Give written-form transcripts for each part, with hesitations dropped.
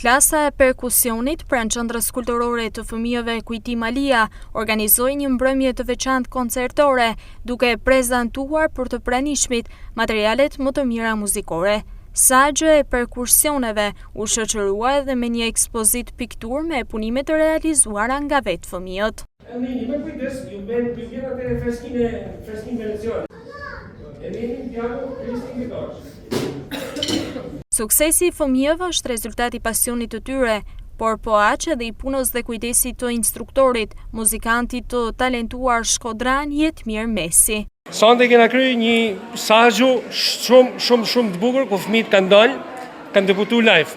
Klasa e perkusionit pranë qendrës kulturore të fëmijëve Kujti Malia organizoi një mbrëmje të veçantë koncertore, duke prezantuar për të pranishmit materialet më të mira muzikore. Sagjë e perkusioneve u shoqërua edhe me një ekspozit piktur me punime të realizuara nga vetë fëmijët. Me kujdes, ju vjen atë freskin Venezuela. Piano, Kristin Gitarë. Suksesi i fëmijëve është rezultati i pasionit të tyre, por po aq edhe i punës dhe kujdesit të instruktorit, muzikantit të talentuar shkodran Jetmir Mesi. Sonte kena kryer një sagju shumë të bukur ku fëmijët kanë dalë, kanë debutuar live.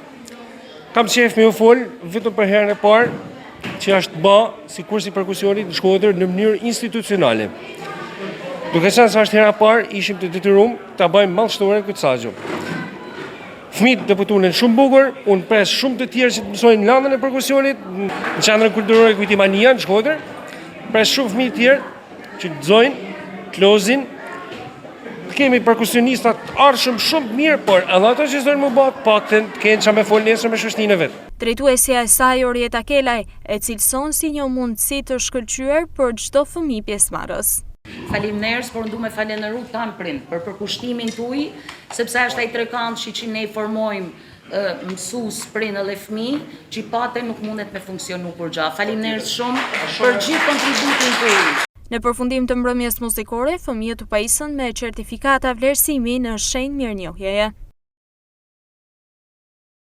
Kam qejf me u fol vetëm për herën e parë që është bë si kursi perkusionit në Shkodër në mënyrë institucionale. Duke qenë se është hera e parë, ishim të detyruar ta bëjmë mallshtore këtë sagju. Fëmijët debutuan shumë bukur, unë pres shumë të tjerë që të mësojnë landën e perkusionit në qendrën kulturore Kujti Malia në Shkodër. Pres shumë fëmijë të tjerë që lexojnë, klozin. Kemi perkusionista të arshëm shumë të mirë, por edhe ato që zonë më bë paktën të kenë çfarë me fol nesër me shoqërinë e vet. Drejtuesja e saj Orieta Kelaj e cilëson si një mundësi të shkëlqyer për çdo fëmijë pjesëmarrës. Faleminderit, por ndu me falenderu tan prind për përkushtimin tuaj, sepse është ai trekant që ne formojmë mësues, prind dhe fëmijë, që patë nuk mundet me funksionu për gjatë. Faleminderit shumë për gjithë kontributin tuaj. Në përfundim të mbrëmjes muzikore, fëmijët u pajisën me certifikata vlerësimi në shenjë mirënjohjeje.